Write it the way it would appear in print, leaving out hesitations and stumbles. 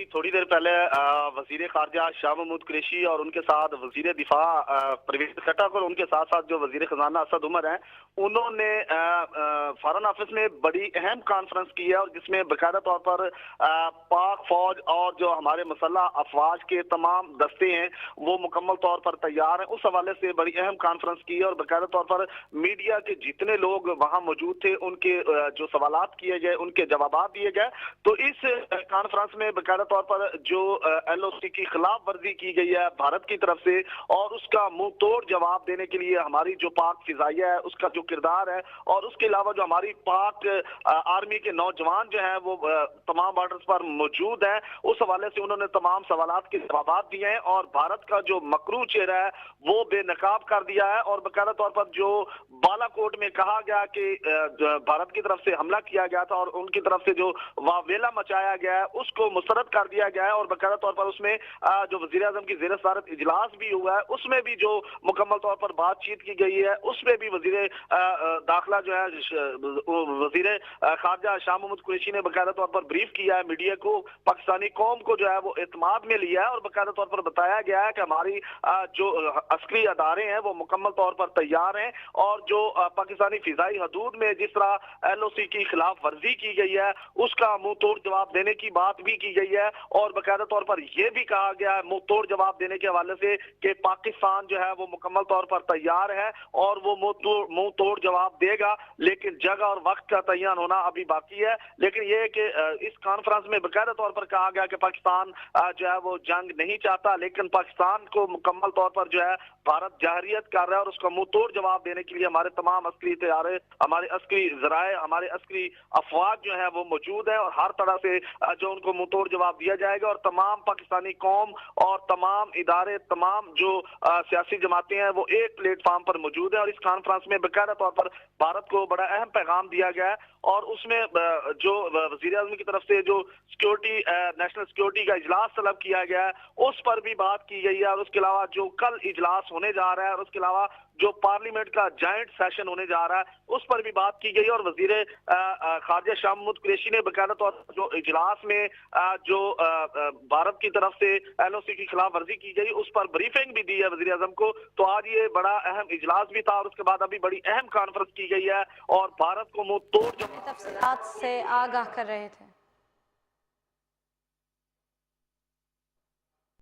थोड़ी देर पहले वजीर खारजा शाह महमूद कुरैशी और उनके साथ वजीर दिफा परवेज खट्टक और उनके साथ साथ जो वजीर खजाना असद उमर हैं, उन्होंने फॉरेन ऑफिस में बड़ी अहम कॉन्फ्रेंस की है और जिसमें बाकायदा तौर पर पाक फौज और जो हमारे मुसल्लह अफवाज के तमाम दस्ते हैं वो मुकम्मल तौर पर तैयार हैं। उस हवाले से बड़ी अहम कॉन्फ्रेंस की है और बाकायदा तौर पर मीडिया के जितने लोग वहां मौजूद थे उनके जो सवालात किए गए, उनके जवाब दिए गए। तो इस कॉन्फ्रेंस में बाकायदा तौर पर जो LOC की खिलाफ वर्जी की गई है भारत की तरफ से और उसका मुंह तोड़ जवाब देने के लिए हमारी जो पाक फिजाइया है उसका जो किरदार है और उसके अलावा जो हमारी पाक आर्मी के नौजवान जो हैं वो तमाम बॉर्डर्स पर मौजूद हैं, उस हवाले से उन्होंने तमाम सवालात के जवाब दिए हैं और भारत का जो मकरू चेहरा है वो बेनकाब कर दिया है। और बाकायदा तौर पर जो बालाकोट में कहा गया कि भारत की तरफ से हमला किया गया था और उनकी तरफ से जो वावेला मचाया गया है उसको मुस्तरद कर दिया गया है और बाकायदा तौर पर उसमें जो वजीर आजम की ज़ेर सदारत इजलास भी हुआ है उसमें भी जो मुकम्मल तौर पर बातचीत की गई है उसमें भी वजीर दाखिला जो है वजीर खारजा शाह महमूद कुरैशी ने बाकायदा तौर पर ब्रीफ किया है मीडिया को, पाकिस्तानी कौम को जो है वो एतमाद में लिया है और बाकायदा तौर पर बताया गया है कि हमारी जो अस्करी अदारे हैं वो मुकम्मल तौर पर तैयार हैं और जो पाकिस्तानी फिजाई हदूद में जिस तरह LOC की खिलाफ वर्जी की गई है उसका मुंह तोड़ जवाब देने की बात भी की गई है और बाकायदा तौर पर यह भी कहा गया है मुंह तोड़ जवाब देने के हवाले से कि पाकिस्तान जो है वो मुकम्मल तौर पर तैयार है और वो मुंह तोड़ जवाब देगा, लेकिन जगह और वक्त का तयन होना अभी बाकी है। लेकिन यह है कि इस कॉन्फ्रेंस में बाकायदा तौर पर कहा गया कि पाकिस्तान जो है वो जंग नहीं चाहता, लेकिन पाकिस्तान को मुकम्मल तौर पर जो है भारत जाहरियत कर रहा है और उसका मुंह तोड़ जवाब देने के लिए हमारे तमाम अस्करी तैयारे, हमारे अस्करी जराए, हमारे अस्करी अफवाज जो है वो मौजूद है और हर तरह से जो उनको मुंह तोड़ जवाब दिया जाएगा और तमाम पाकिस्तानी कौम और तमाम इदारे, तमाम जो सियासी जमातें हैं वो एक प्लेटफॉर्म पर मौजूद है और इस कॉन्फ्रेंस में बाकायदा तौर पर भारत को बड़ा अहम पैगाम दिया गया है और उसमें जो वजीर आज़म की तरफ से जो सिक्योरिटी नेशनल सिक्योरिटी का इजलास तलब किया गया है उस पर भी बात की गई है और उसके अलावा जो कल इजलास होने जा रहा है और उसके अलावा जो पार्लियामेंट का जॉइंट सेशन होने जा रहा है उस पर भी बात की गई और वजीर खारजा शाह महमूद कुरैशी ने बाकायदा तौर पर जो इजलास में जो भारत की तरफ से LOC की खिलाफ वर्जी की गई उस पर ब्रीफिंग भी दी है वजीर आजम को। तो आज ये बड़ा अहम इजलास भी था और उसके बाद अभी बड़ी अहम कॉन्फ्रेंस की गई है और भारत को मुंह तोड़ तफसीलात से आगाह कर रहे थे।